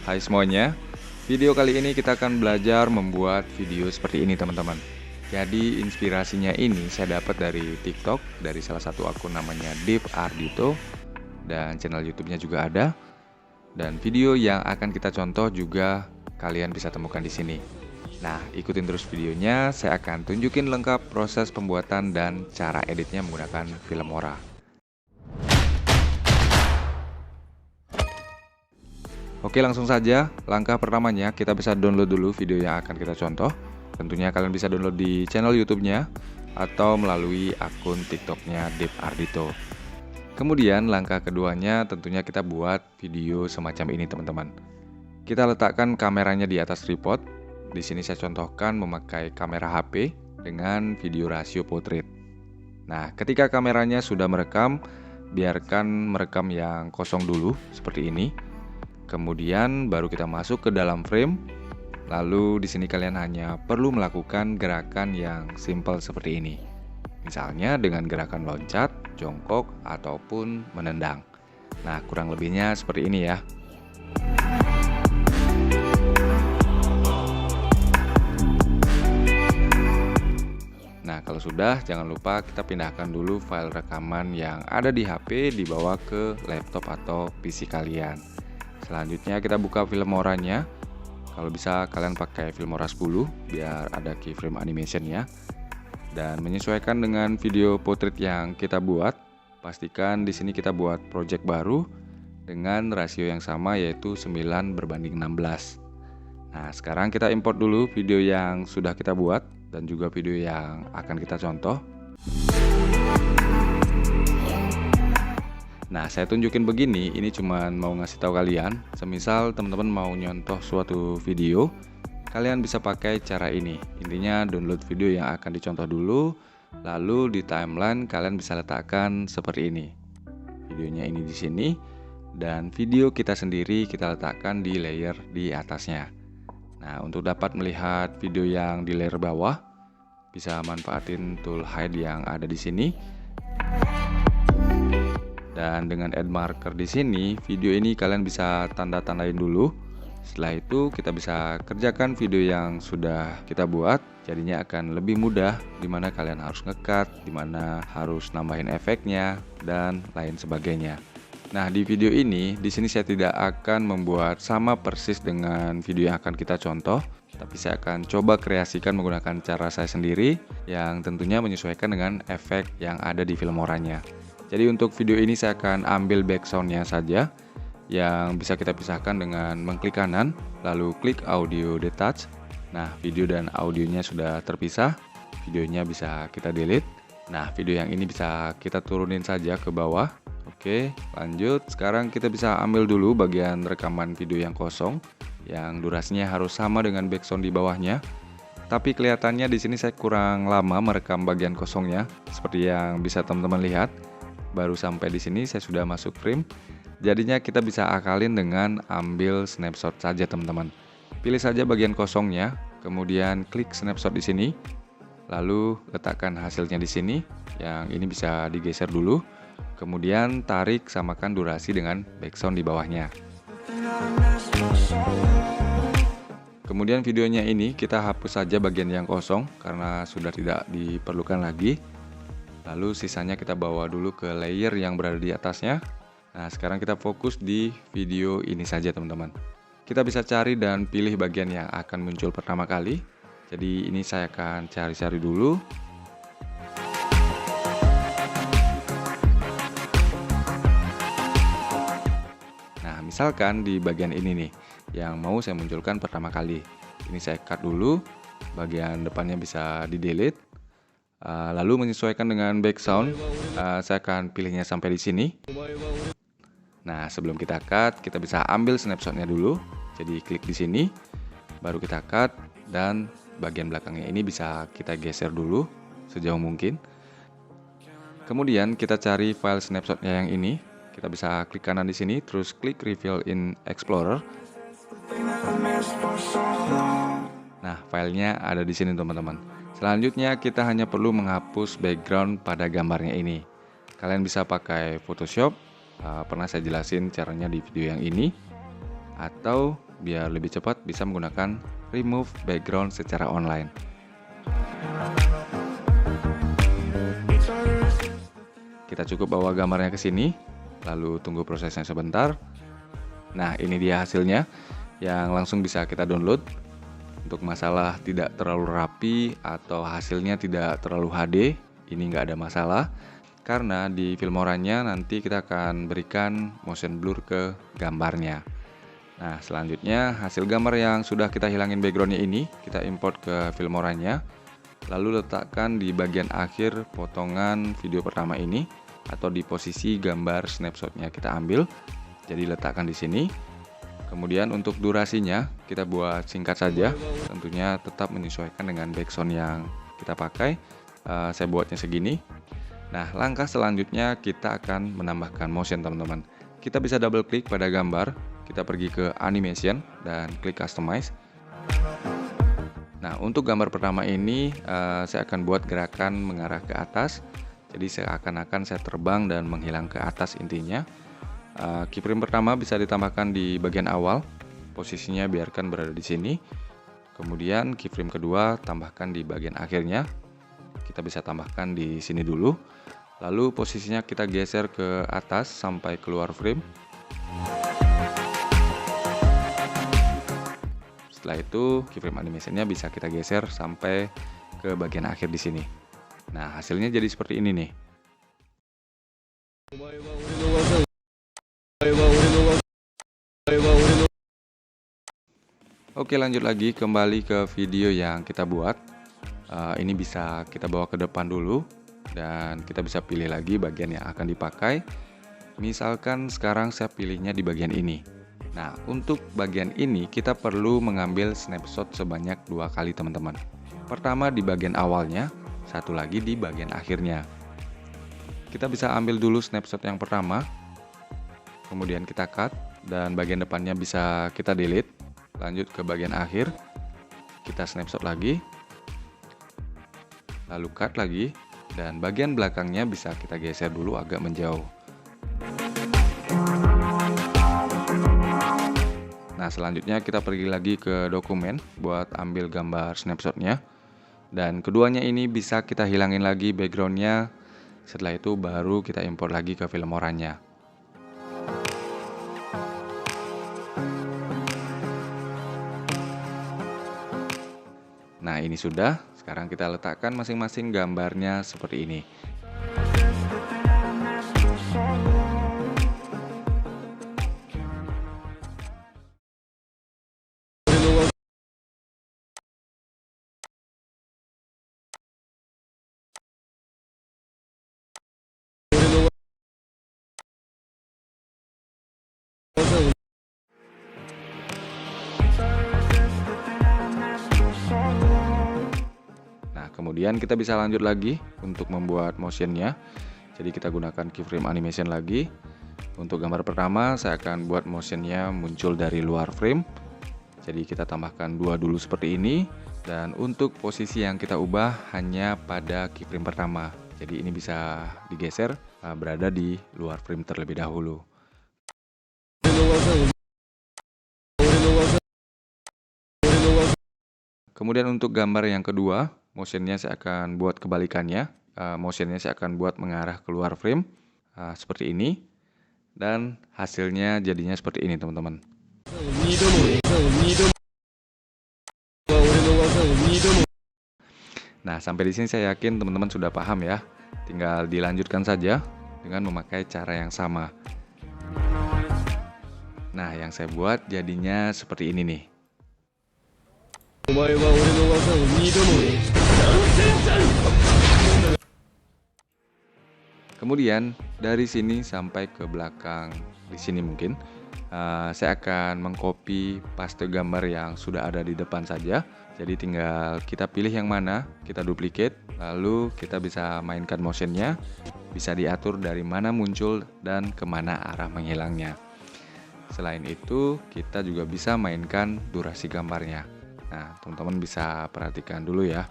Hai semuanya, video kali ini kita akan belajar membuat video seperti ini teman-teman. Jadi inspirasinya ini saya dapat dari TikTok, dari salah satu akun namanya Dev Ardito, dan channel YouTube-nya juga ada. Dan video yang akan kita contoh juga kalian bisa temukan di sini. Nah, ikutin terus videonya, saya akan tunjukin lengkap proses pembuatan dan cara editnya menggunakan Filmora. Oke, langsung saja. Langkah pertamanya kita bisa download dulu video yang akan kita contoh. Tentunya kalian bisa download di channel YouTube-nya atau melalui akun TikTok-nya Dev Ardito. Kemudian langkah keduanya tentunya kita buat video semacam ini teman-teman. Kita letakkan kameranya di atas tripod. Di sini saya contohkan memakai kamera HP dengan video rasio portrait. Nah, ketika kameranya sudah merekam, biarkan merekam yang kosong dulu seperti ini. Kemudian baru kita masuk ke dalam frame. Lalu di sini kalian hanya perlu melakukan gerakan yang simple seperti ini. Misalnya dengan gerakan loncat, jongkok, ataupun menendang. Nah, kurang lebihnya seperti ini ya. Nah, kalau sudah, jangan lupa kita pindahkan dulu file rekaman yang ada di HP dibawa ke laptop atau PC kalian. Selanjutnya kita buka Filmora-nya. Kalau bisa kalian pakai Filmora 10 biar ada keyframe animation ya. Dan menyesuaikan dengan video portrait yang kita buat, pastikan di sini kita buat project baru dengan rasio yang sama yaitu 9:16. Nah, sekarang kita import dulu video yang sudah kita buat dan juga video yang akan kita contoh. Nah, saya tunjukin begini, ini cuman mau ngasih tahu kalian, semisal teman-teman mau nyontoh suatu video, kalian bisa pakai cara ini. Intinya download video yang akan dicontoh dulu, lalu di timeline kalian bisa letakkan seperti ini. Videonya ini di sini, dan video kita sendiri kita letakkan di layer di atasnya. Nah, untuk dapat melihat video yang di layer bawah, bisa manfaatin tool hide yang ada di sini. Dan dengan add marker di sini, video ini kalian bisa tanda-tandain dulu. Setelah itu kita bisa kerjakan video yang sudah kita buat. Jadinya akan lebih mudah dimana kalian harus ngecut, dimana harus nambahin efeknya dan lain sebagainya. Nah, di video ini, di sini saya tidak akan membuat sama persis dengan video yang akan kita contoh, tapi saya akan coba kreasikan menggunakan cara saya sendiri yang tentunya menyesuaikan dengan efek yang ada di Filmora-nya. Jadi untuk video ini saya akan ambil backsoundnya saja yang bisa kita pisahkan dengan mengklik kanan lalu klik audio detach. Nah, video dan audionya sudah terpisah, videonya bisa kita delete. Nah, video yang ini bisa kita turunin saja ke bawah. Oke, lanjut. Sekarang kita bisa ambil dulu bagian rekaman video yang kosong yang durasinya harus sama dengan backsound di bawahnya. Tapi kelihatannya di sini saya kurang lama merekam bagian kosongnya seperti yang bisa teman-teman lihat. Baru sampai di sini saya sudah masuk frame. Jadinya kita bisa akalin dengan ambil snapshot saja teman-teman. Pilih saja bagian kosongnya, kemudian klik snapshot di sini. Lalu letakkan hasilnya di sini. Yang ini bisa digeser dulu. Kemudian tarik samakan durasi dengan backsound di bawahnya. Kemudian videonya ini kita hapus saja bagian yang kosong karena sudah tidak diperlukan lagi. Lalu sisanya kita bawa dulu ke layer yang berada di atasnya. Nah, sekarang kita fokus di video ini saja teman-teman. Kita bisa cari dan pilih bagian yang akan muncul pertama kali. Jadi ini saya akan cari-cari dulu. Nah, misalkan di bagian ini nih, yang mau saya munculkan pertama kali. Ini saya cut dulu, bagian depannya bisa di-delete. Lalu menyesuaikan dengan background, saya akan pilihnya sampai di sini. Nah, sebelum kita cut, kita bisa ambil snapshotnya dulu. Jadi klik di sini, baru kita cut, dan bagian belakangnya ini bisa kita geser dulu sejauh mungkin. Kemudian kita cari file snapshotnya yang ini. Kita bisa klik kanan di sini, terus klik Reveal in Explorer. Nah, filenya ada di sini teman-teman. Selanjutnya kita hanya perlu menghapus background pada gambarnya ini. Kalian bisa pakai Photoshop, pernah saya jelasin caranya di video yang ini. Atau biar lebih cepat bisa menggunakan remove background secara online. Kita cukup bawa gambarnya ke sini, lalu tunggu prosesnya sebentar. Nah, ini dia hasilnya yang langsung bisa kita download. Untuk masalah tidak terlalu rapi atau hasilnya tidak terlalu HD, ini nggak ada masalah. Karena di Filmoranya nanti kita akan berikan motion blur ke gambarnya. Nah, selanjutnya hasil gambar yang sudah kita hilangin backgroundnya ini, kita import ke Filmoranya. Lalu letakkan di bagian akhir potongan video pertama ini, atau di posisi gambar snapshotnya kita ambil. Jadi letakkan di sini. Kemudian untuk durasinya kita buat singkat saja, tentunya tetap menyesuaikan dengan background yang kita pakai. Saya buatnya segini. Nah, langkah selanjutnya kita akan menambahkan motion, teman-teman. Kita bisa double klik pada gambar, kita pergi ke animation dan klik customize. Nah, untuk gambar pertama ini saya akan buat gerakan mengarah ke atas. Jadi seakan-akan saya terbang dan menghilang ke atas intinya. Keyframe pertama bisa ditambahkan di bagian awal, posisinya biarkan berada di sini. Kemudian keyframe kedua tambahkan di bagian akhirnya. Kita bisa tambahkan di sini dulu. Lalu posisinya kita geser ke atas sampai keluar frame. Setelah itu keyframe animationnya bisa kita geser sampai ke bagian akhir di sini. Nah, hasilnya jadi seperti ini nih. Oke, lanjut lagi kembali ke video yang kita buat. Ini bisa kita bawa ke depan dulu dan kita bisa pilih lagi bagian yang akan dipakai. Misalkan sekarang saya pilihnya di bagian ini. Nah, untuk bagian ini kita perlu mengambil snapshot sebanyak 2 kali, teman-teman. Pertama di bagian awalnya, satu lagi di bagian akhirnya. Kita bisa ambil dulu snapshot yang pertama, kemudian kita cut, dan bagian depannya bisa kita delete. Lanjut ke bagian akhir, kita snapshot lagi, lalu cut lagi, dan bagian belakangnya bisa kita geser dulu agak menjauh. Nah, selanjutnya kita pergi lagi ke dokumen buat ambil gambar snapshotnya, dan keduanya ini bisa kita hilangin lagi backgroundnya. Setelah itu baru kita import lagi ke Filmoranya. Nah, ini sudah. Sekarang kita letakkan masing-masing gambarnya seperti ini. Kemudian kita bisa lanjut lagi untuk membuat motionnya. Jadi kita gunakan keyframe animation lagi. Untuk gambar pertama saya akan buat motionnya muncul dari luar frame. Jadi kita tambahkan 2 dulu seperti ini. Dan untuk posisi yang kita ubah hanya pada keyframe pertama. Jadi ini bisa digeser berada di luar frame terlebih dahulu. Kemudian untuk gambar yang kedua, motionnya saya akan buat kebalikannya. Motionnya saya akan buat mengarah keluar frame seperti ini, dan hasilnya jadinya seperti ini, teman-teman. Nah, sampai di sini saya yakin teman-teman sudah paham ya. Tinggal dilanjutkan saja dengan memakai cara yang sama. Nah, yang saya buat jadinya seperti ini nih. Kemudian dari sini sampai ke belakang di sini mungkin saya akan mengcopy paste gambar yang sudah ada di depan saja. Jadi tinggal kita pilih yang mana, kita duplicate, lalu kita bisa mainkan motionnya, bisa diatur dari mana muncul dan kemana arah menghilangnya. Selain itu kita juga bisa mainkan durasi gambarnya. Nah, teman-teman bisa perhatikan dulu ya.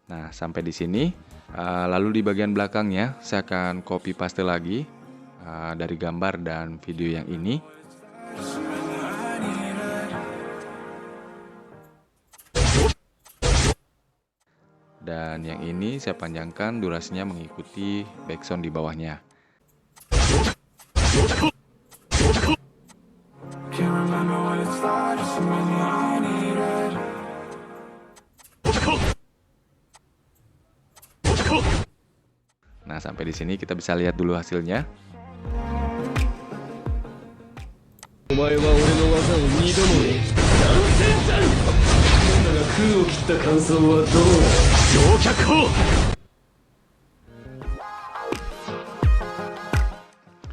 Nah, sampai di sini. Lalu di bagian belakangnya saya akan copy paste lagi dari gambar dan video yang ini. Dan yang ini saya panjangkan durasinya mengikuti background di bawahnya. Nah, sampai di sini kita bisa lihat dulu hasilnya.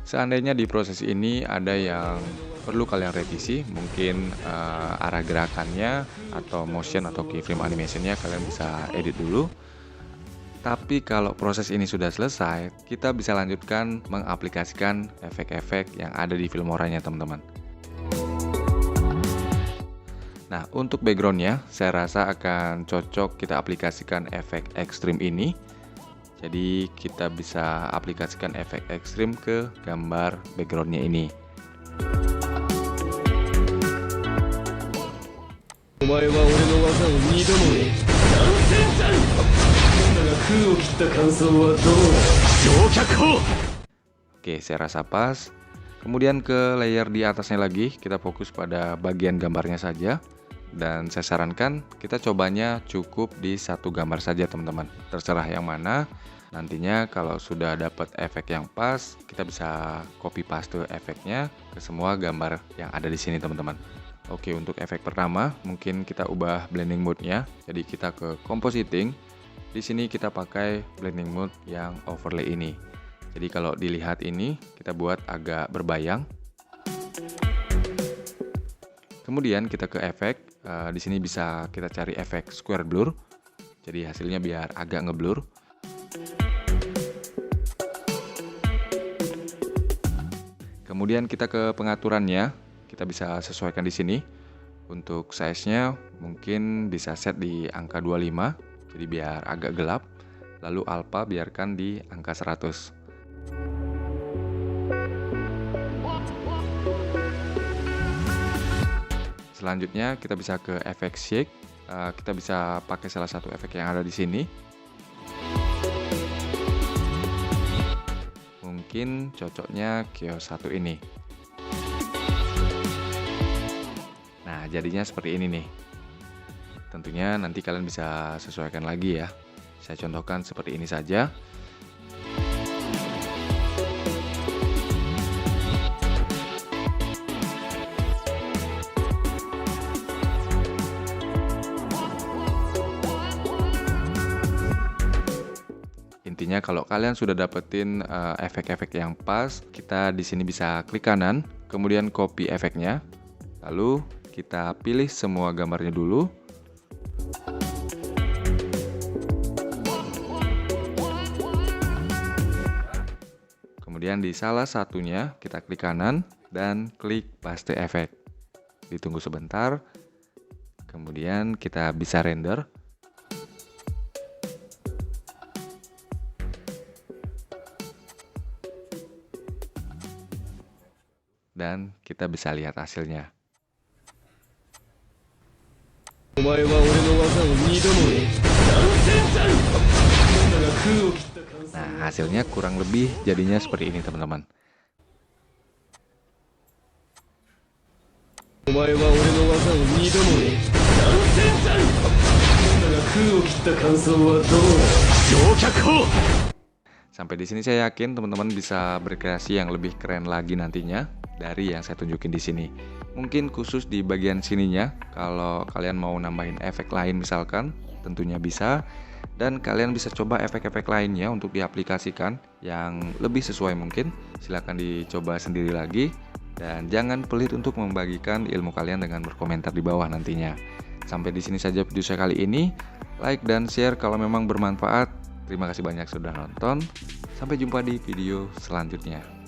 Seandainya di proses ini ada yang perlu kalian revisi, mungkin arah gerakannya atau motion atau keyframe animationnya kalian bisa edit dulu. Tapi kalau proses ini sudah selesai, kita bisa lanjutkan mengaplikasikan efek-efek yang ada di Filmora-nya, teman-teman. Nah, untuk backgroundnya, saya rasa akan cocok kita aplikasikan efek ekstrim ini. Jadi, kita bisa aplikasikan efek ekstrim ke gambar backgroundnya ini. Oke, saya rasa pas. Kemudian ke layer di atasnya lagi, kita fokus pada bagian gambarnya saja. Dan saya sarankan kita cobanya cukup di satu gambar saja, teman-teman. Terserah yang mana. Nantinya kalau sudah dapat efek yang pas, kita bisa copy paste efeknya ke semua gambar yang ada di sini, teman-teman. Oke, untuk efek pertama mungkin kita ubah blending mode-nya. Jadi kita ke compositing. Di sini kita pakai blending mode yang overlay ini. Jadi kalau dilihat ini kita buat agak berbayang. Kemudian kita ke efek. Di sini bisa kita cari efek square blur. Jadi hasilnya biar agak ngeblur. Kemudian kita ke pengaturannya. Kita bisa sesuaikan di sini. Untuk size-nya mungkin bisa set di angka 25. Jadi biar agak gelap. Lalu alpha biarkan di angka 100. Selanjutnya kita bisa ke efek shake. Kita bisa pakai salah satu efek yang ada di sini. Mungkin cocoknya Chaos 1 ini. Nah, jadinya seperti ini nih. Tentunya nanti kalian bisa sesuaikan lagi ya. Saya contohkan seperti ini saja. Intinya kalau kalian sudah dapetin efek-efek yang pas, kita di sini bisa klik kanan, kemudian copy efeknya. Lalu kita pilih semua gambarnya dulu. Kemudian di salah satunya kita klik kanan dan klik paste efek. Ditunggu sebentar. Kemudian kita bisa render. dan kita bisa lihat hasilnya. Nah, hasilnya kurang lebih jadinya seperti ini teman-teman. Sampai di sini saya yakin teman-teman bisa berkreasi yang lebih keren lagi nantinya dari yang saya tunjukin di sini. Mungkin khusus di bagian sininya, kalau kalian mau nambahin efek lain misalkan, tentunya bisa. Dan kalian bisa coba efek-efek lainnya untuk diaplikasikan yang lebih sesuai mungkin. Silahkan dicoba sendiri lagi. Dan jangan pelit untuk membagikan ilmu kalian dengan berkomentar di bawah nantinya. Sampai di sini saja video saya kali ini. Like dan share kalau memang bermanfaat. Terima kasih banyak sudah nonton. Sampai jumpa di video selanjutnya.